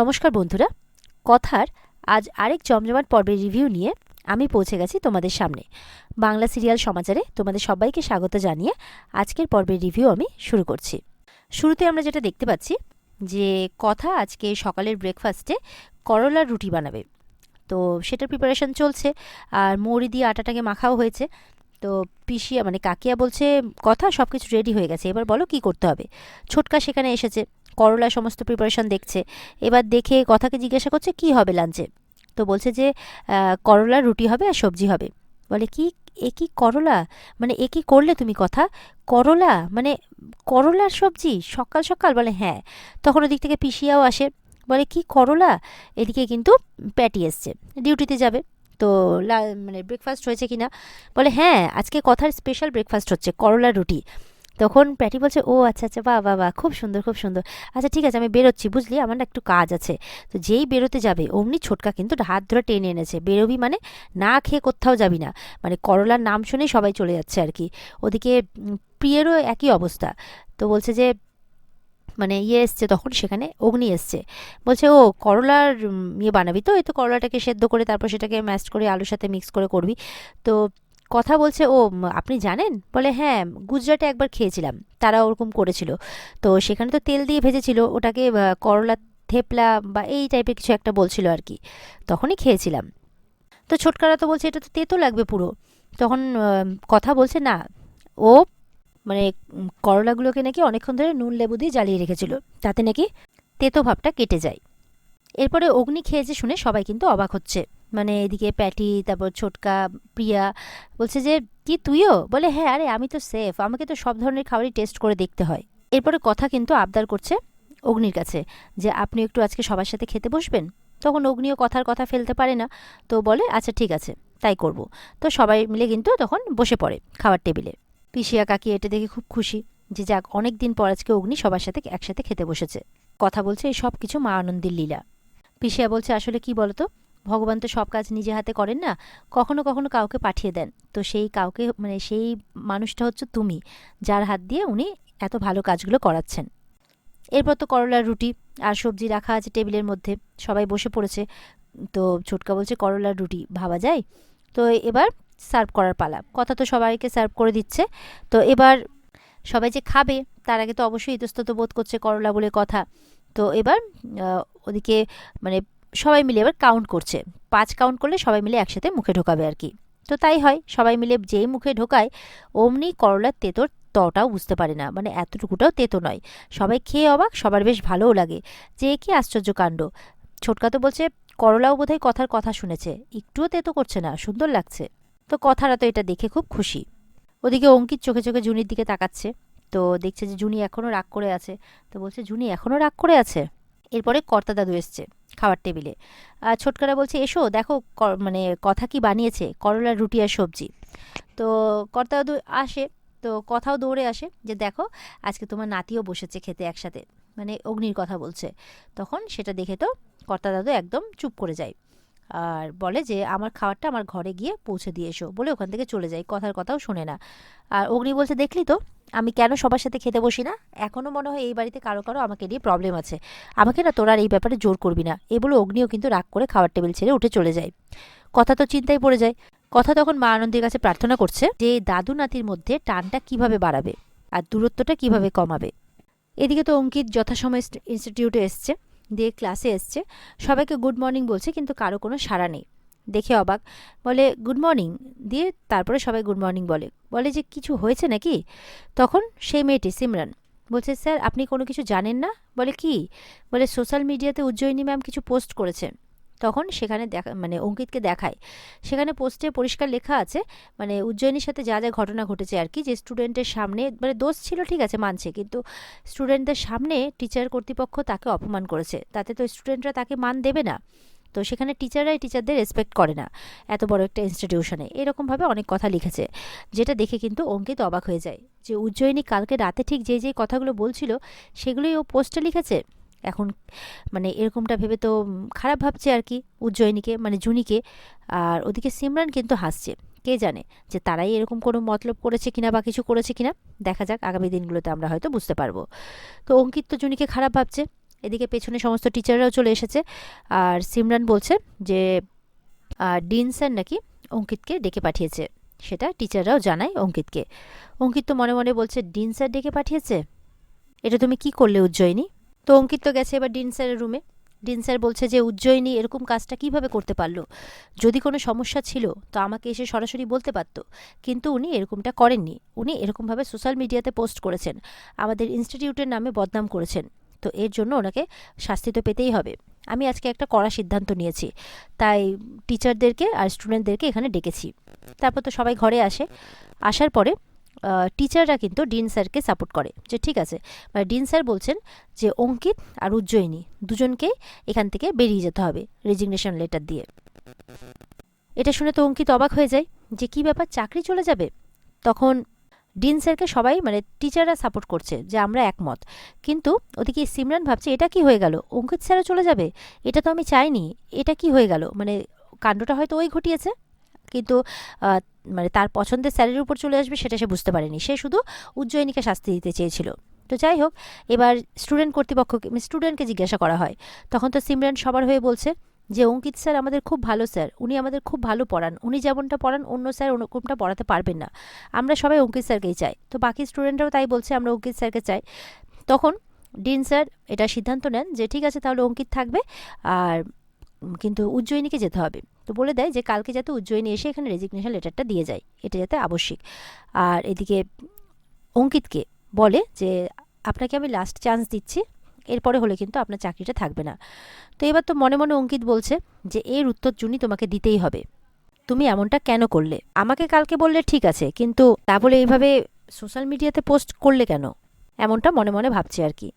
নমস্কার বন্ধুরা, কথার আজ আরেক জমজমাট পর্বের রিভিউ নিয়ে আমি পৌঁছে গেছি তোমাদের সামনে। বাংলা সিরিয়াল সমাচারে তোমাদের সবাইকে স্বাগত জানিয়ে আজকের পর্বের রিভিউ আমি শুরু করছি। শুরুতে আমরা যেটা দেখতে পাচ্ছি যে কথা আজকে সকালের ব্রেকফাস্টে করলার রুটি বানাবে, তো সেটার প্রিপারেশন চলছে আর মৌরি দিয়ে আটাটাকে মাখাও হয়েছে। তো পিসিয়া মানে কাকিয়া বলছে কথা সব কিছু রেডি হয়ে গেছে, এবার বলো কি করতে হবে। ছোটকা সেখানে এসেছে, করলা সমস্ত প্রিপারেশন দেখছে। এবার দেখে কথাকে জিজ্ঞাসা করছে কি হবে লাঞ্চে। তো বলছে যে করলার রুটি হবে আর সবজি হবে। বলে কি, এ কি করলা, মানে এ কি করলে তুমি কথা, করলা মানে করলার সবজি সকাল সকাল? বলে হ্যাঁ। তখন ওদিক থেকে পিসিয়াও আসে, বলে কি করলা। এদিকে কিন্তু প্যাটি এসছে, ডিউটিতে যাবে। তো মানে ব্রেকফাস্ট হয়েছে কিনা, বলে হ্যাঁ আজকে কথার স্পেশাল ব্রেকফাস্ট হচ্ছে করলার রুটি। তখন প্যাটি বলছে ও আচ্ছা আচ্ছা, বাহ বাহ বাহ, খুব সুন্দর খুব সুন্দর, আচ্ছা ঠিক আছে আমি বেরোচ্ছি বুঝলি, আমার না একটু কাজ আছে। তো যেই বেরোতে যাবে অমনি ছোটকা কিন্তু হাত ধরে টেনে এনেছে, বেরোবি মানে না খেয়ে কোথাও যাবি না। মানে করলার নাম শুনেই সবাই চলে যাচ্ছে আর কি। ওদিকে প্রিয়েরও একই অবস্থা। তো বলছে যে মানে এসছে, তখন সেখানে অগ্নি এসছে, বলছে ও করলার বানাবি তো, এই তো করলাটাকে সেদ্ধ করে তারপর সেটাকে ম্যাশ করে আলুর সাথে মিক্স করে করবি। তো কথা বলছে ও আপনি জানেন। বলে হ্যাঁ গুজরাটে একবার খেয়েছিলাম, তারা ওরকম করেছিল। তো সেখানে তো তেল দিয়ে ভেজেছিল ওটাকে, করলা থেপলা বা এই টাইপের কিছু একটা বলছিল আর কি, তখনই খেয়েছিলাম। তো ছোটকারা তো বলছে এটা তো তেতো লাগবে পুরো। তখন কথা বলছে না, ও মানে করলাগুলোকে নাকি অনেকক্ষণ ধরে নুন লেবু দিয়ে জ্বালিয়ে রেখেছিল, তাতে নাকি তেতো ভাবটা কেটে যায়। এরপরে অগ্নি খেয়েছে শুনে সবাই কিন্তু অবাক হচ্ছে, মানে এদিকে প্যাটি, তারপর ছোটকা, প্রিয়া বলছে যে কি তুইও? বলে হ্যাঁ, আরে আমি তো সেফ, আমাকে তো সব ধরনের খাবারই টেস্ট করে দেখতে হয়। এরপরে কথা কিন্তু আবদার করছে অগ্নির কাছে যে আপনি একটু আজকে সবার সাথে খেতে বসবেন। তখন অগ্নিও কথার কথা ফেলতে পারে না, তো বলে আচ্ছা ঠিক আছে তাই করব। তো সবাই মিলে কিন্তু তখন বসে পড়ে খাবার টেবিলে। পিসিয়া কাকি এটা দেখে খুব খুশি যে যাক অনেক দিন পর আজকে অগ্নি সবার সাথে একসাথে খেতে বসেছে। কথা বলছে এই সব কিছু মা আনন্দের লীলা। পিসিয়া বলছে আসলে কি বলতো, ভগবান তো সব কাজ নিজে হাতে করেন না, কখনো কখনো কাউকে পাঠিয়ে দেন। তো সেই কাউকে মানে সেই মানুষটা হচ্ছে তুমি, যার হাত দিয়ে উনি এত ভালো কাজগুলো করাচ্ছেন। এরপর তো করলার রুটি আর সবজি রাখা আছে টেবিলের মধ্যে, সবাই বসে পড়েছে। তো ছোটকা বলছে করলার রুটি ভাবা যায়। তো এবার সার্ভ করার পালা, কথা তো সবাইকে সার্ভ করে দিচ্ছে। তো এবার সবাই যে খাবে তার আগে তো অবশ্যই ইতস্তত বোধ করছে করলা বলে কথা। তো এবার ওদিকে মানে সবাই মিলে এবার কাউন্ট করছে, 5 কাউন্ট করলে সবাই মিলে একসাথে মুখে ঢোকাবে আর কি। তো তাই হয়, সবাই মিলে যেই মুখে ঢোকায় অমনি করলার তেতোর তটাও বুঝতে পারে না, মানে এতটুকুটাও তেতো নয়। সবাই খেয়ে অবাক, সবার বেশ ভালোও লাগে যে কি আশ্চর্য কাণ্ড। ছোটকা তো বলছে করলাও বোধহয় কথার কথা শুনেছে, একটুও তেতো করছে না, সুন্দর লাগছে। তো কথারা তো এটা দেখে খুব খুশি। ওদিকে অঙ্কিত চোখে চোখে জুনির দিকে তাকাচ্ছে, তো দেখছে যে জুনি এখনও রাগ করে আছে। তো বলছে জুনি এখনও রাগ করে আছে। এরপরে কর্তা দাদু এসছে খাবার টেবিলে, আর ছোটকারা বলছে এসো দেখো মানে কথা কি বানিয়েছে, করলার রুটি আর সবজি। তো কর্তা দাদু আসে, তো কথাও দৌড়ে আসে যে দেখো আজকে তোমার নাতিও বসেছে খেতে একসাথে, মানে অগ্নির কথা বলছে। তখন সেটা দেখে তো কর্তা দাদু একদম চুপ করে যায় আর বলে যে আমার খাবারটা আমার ঘরে গিয়ে পৌঁছে দিয়ে এসো, বলে ওখান থেকে চলে যায়, কথার কথাও শোনে না। আর অগ্নি বলছে দেখলি তো আমি কেন সবার সাথে খেতে বসি না, এখনও মনে হয় এই বাড়িতে কারো কারো আমাকে নিয়ে প্রবলেম আছে, আমাকে না তোরা আর এই ব্যাপারে জোর করবি না। এ বলে অগ্নিও কিন্তু রাগ করে খাবার টেবিল ছেড়ে উঠে চলে যায়। কথা তো চিন্তায় পড়ে যায়। কথা তখন মা আনন্দের কাছে প্রার্থনা করছে যে দাদু নাতির মধ্যে টানটা কিভাবে বাড়াবে আর দূরত্বটা কিভাবে কমাবে। এদিকে তো অঙ্কিত যথাসময়ে ইনস্টিটিউটে এসছে, দিয়ে ক্লাসে এসছে, সবাইকে গুড মর্নিং বলছে কিন্তু কারো কোনো সাড়া নেই। দেখে অবাক, বলে গুড মর্নিং, দিয়ে তারপরে সবাই গুড মর্নিং বলে, বলে যে কিছু হয়েছে নাকি। তখন সেই মেয়েটি সিমরান বলছে স্যার আপনি কোনো কিছু জানেন না। বলে কি, বলে সোশ্যাল মিডিয়াতে উজ্জয়িনী ম্যাম কিছু পোস্ট করেছেন। তখন সেখানে দেখা মানে অঙ্কিতকে দেখায়, সেখানে পোস্টে পরিষ্কার লেখা আছে মানে উজ্জয়িনীর সাথে যা যা ঘটনা ঘটেছে আর কি, যে স্টুডেন্টের সামনে মানে দোষ ছিল ঠিক আছে মানছে, কিন্তু স্টুডেন্টদের সামনে টিচার কর্তৃপক্ষ তাকে অপমান করেছে, তাতে তো স্টুডেন্টরা তাকে মান দেবে না। তো সেখানে টিচাররাই টিচারদের রেসপেক্ট করে না এত বড় একটা ইনস্টিটিউশনে, এরকমভাবে অনেক কথা লিখেছে। যেটা দেখে কিন্তু অঙ্কিত অবাক হয়ে যায় যে উজ্জয়িনী কালকে রাতে ঠিক যেই যেই কথাগুলো বলছিল সেগুলোই ও পোস্টে লিখেছে। এখন মানে এরকমটা ভেবে তো খারাপ ভাবছে আর কি উজ্জয়িনীকে, মানে জুনিকে। আর ওদিকে সিমরান কিন্তু হাসছে, কে জানে যে তারাই এরকম কোনো মতলব করেছে কিনা বা কিছু করেছে কিনা। দেখা যাক আগামী দিনগুলোতে আমরা হয়তো বুঝতে পারবো। তো অঙ্কিত তো জুনিকে খারাপ ভাবছে, এদিকে পেছনে সমস্ত টিচাররাও চলে এসেছে। আর সিমরান বলছে যে ডিন স্যার নাকি অঙ্কিতকে ডেকে পাঠিয়েছে, সেটা টিচাররাও জানায় অঙ্কিতকে। অঙ্কিত তো মনে মনে বলছে ডিন স্যার ডেকে পাঠিয়েছে, এটা তুমি কি করলে উজ্জয়িনী? তো অঙ্কিত তো গেছে এবার ডিন স্যারের রুমে। ডিন স্যার বলছে যে উজ্জয়িনী এরকম কাজটা কিভাবে করতে পারলো, যদি কোনো সমস্যা ছিল তো আমাকে এসে সরাসরি বলতে পারত, কিন্তু উনি এরকমটা করেননি। উনি এরকমভাবে সোশ্যাল মিডিয়াতে পোস্ট করেছেন, আমাদের ইনস্টিটিউটের নামে বদনাম করেছেন, তো এর জন্য ওনাকে শাস্তি তো পেতেই হবে। আমি আজকে একটা কড়া সিদ্ধান্ত নিয়েছি, তাই টিচারদেরকে আর স্টুডেন্টদেরকে এখানে ডেকেছি। তারপর তো সবাই ঘরে আসে। আসার পরে টিচাররা কিন্তু ডিন স্যারকে সাপোর্ট করে যে ঠিক আছে, মানে ডিন স্যার বলছেন যে অঙ্কিত আর উজ্জয়িনী দুজনকেই এখান থেকে বেরিয়ে যেতে হবে রেজিগনেশন লেটার দিয়ে। এটা শুনে তো অঙ্কিত অবাক হয়ে যায় যে কী ব্যাপার, চাকরি চলে যাবে? তখন ডিন স্যারকে সবাই মানে টিচাররা সাপোর্ট করছে যে আমরা একমত, কিন্তু ওদিকে সিমরান ভাবছে এটা কি হয়ে গেল, অঙ্কিত স্যারও চলে যাবে, এটা তো আমি চাইনি, এটা কি হয়ে গেল, মানে কাণ্ডটা হয়তো ওই ঘটিয়েছে, কিন্তু মানে তার পছন্দের স্যারের উপর চলে আসবে সেটা সে বুঝতে পারেনি। সে শুধু উজ্জয়িনীকে শাস্তি দিতে চেয়েছিল। তো যাই হোক, এবার স্টুডেন্ট কর্তৃপক্ষকে স্টুডেন্টকে জিজ্ঞাসা করা হয়। তখন তো সিমরান সবার হয়ে বলছে যে অঙ্কিত স্যার আমাদের খুব ভালো স্যার, উনি আমাদের খুব ভালো পড়ান, উনি যেমনটা পড়ান অন্য স্যার ওরকমটা পড়াতে পারবেন না, আমরা সবাই অঙ্কিত স্যারকেই চাই। তো বাকি স্টুডেন্টরাও তাই বলছে, আমরা অঙ্কিত স্যারকে চাই। তখন ডিন স্যার এটা সিদ্ধান্ত নেন যে ঠিক আছে তাহলে অঙ্কিত থাকবে, আর কিন্তু উজ্জয়িনীকে যেতে হবে। তো বলে দেয় যে কালকে যাতে উজ্জয়িনী এসে এখানে রেজিগনেশন লেটারটা দিয়ে যায়, এটা যাতে আবশ্যিক। আর এদিকে অঙ্কিতকে বলে যে আপনাকে আমি লাস্ট চান্স দিচ্ছি, এরপরে হলে কিন্তু আপনার চাকরিটা থাকবে না। তো এবার তো মনে মনে অঙ্কিত বলছে যে এর উত্তর জুনি তোমাকে দিতেই হবে, তুমি এমনটা কেন করলে? আমাকে কালকে বললে ঠিক আছে, কিন্তু তা বলে এইভাবে সোশ্যাল মিডিয়াতে পোস্ট করলে কেন? এমনটা মনে মনে ভাবছে আর কি।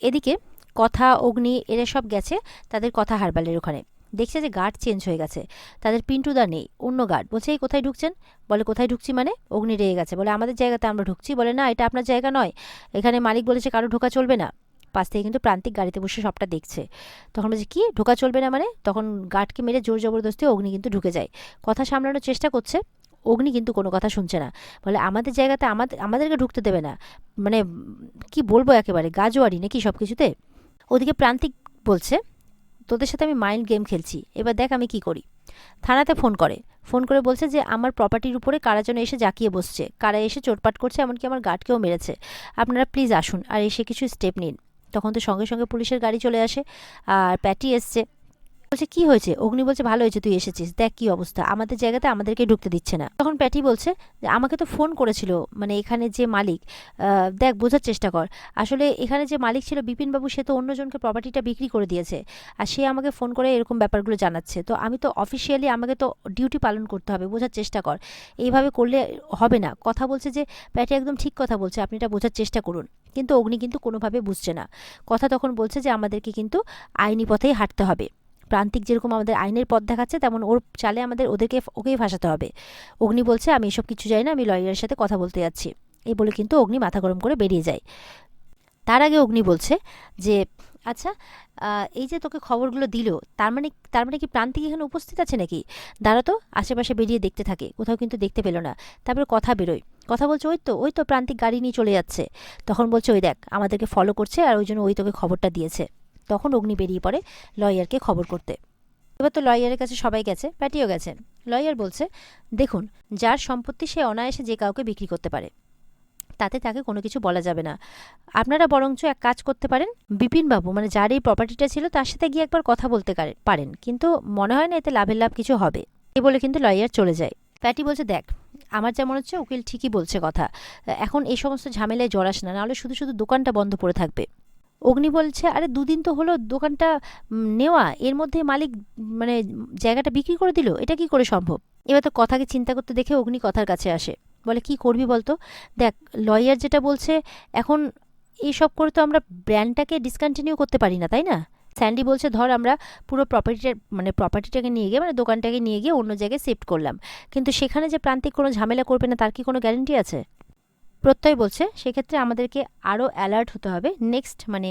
এদিকে কথা, অগ্নি এরা সব গেছে তাদের কথা হারবালের ওখানে, দেখছে যে গার্ড চেঞ্জ হয়ে গেছে, তাদের পিন্টুদা নেই, অন্য গার্ড। বলছে এই কোথায় ঢুকছেন? বলে কোথায় ঢুকছি মানে? অগ্নি রেগে গেছে, বলে আমাদের জায়গাতে আমরা ঢুকছি। বলে না, এটা আপনার জায়গা নয়, এখানে মালিক বলেছে কারো ঢোকা চলবে না। পাশ থেকে কিন্তু প্রান্তিক গাড়িতে বসে সবটা দেখছে। তখন বলছে কি ঢোকা চলবে না মানে? তখন গার্ডকে মেরে জোর জবরদস্তি অগ্নি কিন্তু ঢুকে যায়। কথা সামলানোর চেষ্টা করছে, অগ্নি কিন্তু কোনো কথা শুনছে না। বলে আমাদের জায়গাতে আমাদেরকে ঢুকতে দেবে না, মানে কি বলবো, একেবারে গাজোয়ারি নাকি সব কিছুতে। ওদিকে প্রান্তিক বলছে তোদের সাথে আমি মাইন্ড গেম খেলছি, এবার দেখ আমি কি করি। থানাতে ফোন করে বলছে যে আমার প্রপার্টির উপরে কারা যেন এসে জাঁকিয়ে বসছে, কারা এসে চোটপাট করছে, এমনকি আমার গার্ডকেও মেরেছে, আপনারা প্লিজ আসুন আর এসে কিছু স্টেপ নিন। তখন তো সঙ্গে সঙ্গে পুলিশের গাড়ি চলে আসে, আর প্যাটি এসছে। বলছে কি হয়েছে? অগ্নি বলছে ভালো হয়েছে তুই এসেছিস, দেখ কি অবস্থা, আমাদের জায়গাতে আমাদেরকে ঢুকতে দিচ্ছে না। তখন প্যাটি বলছে যে আমাকে তো ফোন করেছিল, মানে এখানে যে মালিক, দেখ বোঝার চেষ্টা কর, আসলে এখানে যে মালিক ছিল বিপিনবাবু, সে তো অন্যজনকে প্রপার্টিটা বিক্রি করে দিয়েছে, আর সে আমাকে ফোন করে এরকম ব্যাপারগুলো জানাচ্ছে। তো আমি তো অফিসিয়ালি আমাকে তো ডিউটি পালন করতে হবে, বোঝার চেষ্টা কর, এইভাবে করলে হবে না। কথা বলছে যে প্যাটি একদম ঠিক কথা বলছে, আপনি এটা বোঝার চেষ্টা করুন। কিন্তু অগ্নি কিন্তু কোনোভাবে বুঝছে না। কথা তখন বলছে যে আমাদেরকে কিন্তু আইনি পথেই হাঁটতে হবে, প্রান্তিক যেরকম আমাদের আইনের পথ দেখাচ্ছে তেমন ওর চালে আমাদের ওকেই ফাঁসাতে হবে। অগ্নি বলছে আমি এসব কিছু জানি না, আমি লয়ারের সাথে কথা বলতে যাচ্ছি। এই বলে কিন্তু অগ্নি মাথা গরম করে বেরিয়ে যায়। তার আগে অগ্নি বলছে যে আচ্ছা, এই যে তোকে খবরগুলো দিল, তার মানে কি প্রান্তিক এখানে উপস্থিত আছে নাকি? দাঁড়া তো, আশেপাশে বেরিয়ে দেখতে থাকে, কোথাও কিন্তু দেখতে পেল না। তারপরে কথা বেরোয়, কথা বলছে ওই তো প্রান্তিক গাড়ি নিয়ে চলে যাচ্ছে। তখন বলছে ওই দেখ আমাদেরকে ফলো করছে, আর ওই জন্য ওই তোকে খবরটা দিয়েছে। তখন অগ্নি বেরিয়ে পড়ে লয়ারকে খবর করতে। এবার তো লয়ারের কাছে সবাই গেছে, প্যাটিও গেছে। লয়ার বলছে দেখুন, যার সম্পত্তি সে অনায়াসে যে কাউকে বিক্রি করতে পারে, তাতে তাকে কোনো কিছু বলা যাবে না। আপনারা বরঞ্চ এক কাজ করতে পারেন, বিপিনবাবু মানে যার এই প্রপার্টিটা ছিল তার সাথে গিয়ে একবার কথা বলতে পারেন, কিন্তু মনে হয় না এতে লাভের লাভ কিছু হবে। এই বলে কিন্তু লয়ার চলে যায়। প্যাটি বলছে দেখ আমার যা মনে হচ্ছে উকিল ঠিকই বলছে কথা, এখন এই সমস্ত ঝামেলায় জড়াস না, নাহলে শুধু শুধু দোকানটা বন্ধ পড়ে থাকবে। অগ্নি বলছে আরে দুদিন তো হলো দোকানটা নেওয়া, এর মধ্যে মালিক মানে জায়গাটা বিক্রি করে দিল, এটা কি করে সম্ভব? এবার তো কথাকে চিন্তা করতে দেখে অগ্নি কথার কাছে আসে, বলে কি করবি বলতো, দেখ লয়ার যেটা বলছে, এখন এইসব করে তো আমরা ব্র্যান্ডটাকে ডিসকন্টিনিউ করতে পারি না, তাই না? স্যান্ডি বলছে ধর আমরা পুরো প্রপার্টিটাকে নিয়ে গিয়ে মানে দোকানটাকে নিয়ে গিয়ে অন্য জায়গায় শিফট করলাম, কিন্তু সেখানে যে প্রান্তিক কোনো ঝামেলা করবে না তার কি কোনো গ্যারেন্টি আছে? প্রত্যয় বলছে সেক্ষেত্রে আমাদেরকে আরও অ্যালার্ট হতে হবে নেক্সট মানে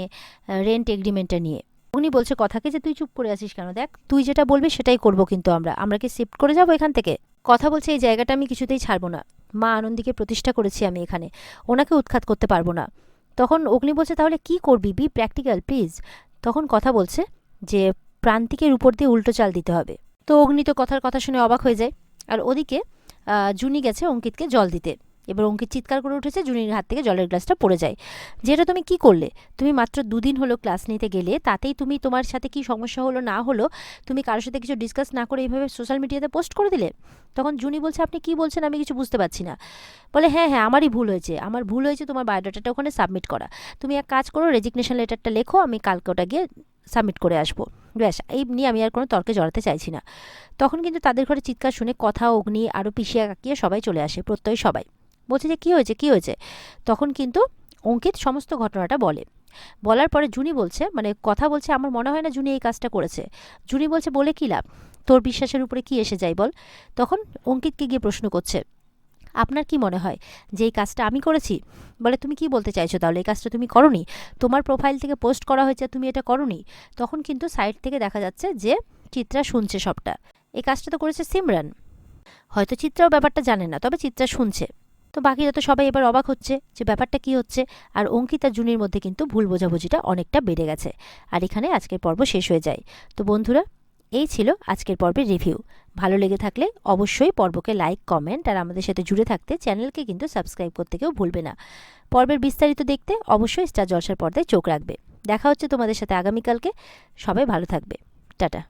রেন্ট এগ্রিমেন্টটা নিয়ে। উনি বলছে কথাকে যে তুই চুপ করে আছিস কেন, দেখ তুই যেটা বলবি সেটাই করব, কিন্তু আমরা কি শিফট করে যাব এখান থেকে? কথা বলছে এই জায়গাটা আমি কিছুতেই ছাড়বো না, মা আনন্দীকে প্রতিষ্ঠা করেছি আমি এখানে, ওনাকে উৎখাত করতে পারবো না। তখন অগ্নি বলছে তাহলে কি করবি, বি প্র্যাকটিক্যাল প্লিজ। তখন কথা বলছে যে প্রান্তিকের উপর দিয়ে উল্টো চাল দিতে হবে। তো অগ্নি তো কথার কথা শুনে অবাক হয়ে যায়। আর ওদিকে জুনি গেছে অঙ্কিতকে জল দিতে। এবার অঙ্কিত চিৎকার করে উঠেছে, জুনির হাত থেকে জলের গ্লাসটা পড়ে যায়। যেটা তুমি কি করলে? তুমি মাত্র 2 দিন হলো ক্লাস নিতে গেলে, তাতেই তুমি তোমার সাথে কি সমস্যা হলো না হলো তুমি কারোর সাথে কিছু ডিসকাস না করে এইভাবে সোশ্যাল মিডিয়াতে পোস্ট করে দিলে। তখন জুনি বলছে, আপনি কি বলছেন আমি কিছু বুঝতে পারছি না। বলে, হ্যাঁ হ্যাঁ আমারই ভুল হয়েছে, আমার ভুল হয়েছে তোমার বায়োডাটাটা ওখানে সাবমিট করা। তুমি এক কাজ করো, রেজিগনেশন লেটারটা লেখো, আমি কালকে ওটা গিয়ে সাবমিট করে আসবো। ব্যাস, এই নিয়ে আমি আর কোনো তর্কে জড়াতে চাইছি না। তখন কিন্তু তাদের ঘরে চিৎকার শুনে কথা, অগ্নি, আরও পিসিয়া কাকিয়ে সবাই চলে আসে, প্রত্যয় সবাই বলছে যে কী হয়েছে কী হয়েছে। তখন কিন্তু অঙ্কিত সমস্ত ঘটনাটা বলে। বলার পরে জুনি বলছে, মানে কথা বলছে, আমার মনে হয় না জুনি এই কাজটা করেছে। জুনি বলছে, বলে কী লাভ, তোর বিশ্বাসের উপরে কি এসে যায় বল। তখন অঙ্কিতকে গিয়ে প্রশ্ন করছে, আপনার কি মনে হয় যে এই কাজটা আমি করেছি? বলে, তুমি কি বলতে চাইছো তাহলে, এই কাজটা তুমি করনি? তোমার প্রোফাইল থেকে পোস্ট করা হয়েছে, তুমি এটা করনি? তখন কিন্তু সাইড থেকে দেখা যাচ্ছে যে চিত্রা শুনছে সবটা। এই কাজটা তো করেছে সিমরান। হয়তো চিত্রাও ব্যাপারটা জানে না, তবে চিত্রা শুনছে। তো বাকিরা তো সবাই এবার অবাক হচ্ছে যে ব্যাপারটা কি হচ্ছে। আর অঙ্কিত আর জুনির মধ্যে কিন্তু ভুল বোঝাবুঝিটা অনেকটা বেড়ে গেছে। আর এখানে আজকের পর্ব শেষ হয়ে যায়। তো বন্ধুরা, এই ছিল আজকের পর্বের রিভিউ। ভালো লেগে থাকলে অবশ্যই পর্বকে লাইক, কমেন্ট আর আমাদের সাথে জুড়ে থাকতে চ্যানেলকে কিন্তু সাবস্ক্রাইব করতে কেউ ভুলবে না। পর্বের বিস্তারিত দেখতে অবশ্যই স্টার জলসার পর্দায় চোখ রাখবে। দেখা হচ্ছে তোমাদের সাথে আগামীকালকে। সবাই ভালো থাকবে। টাটা।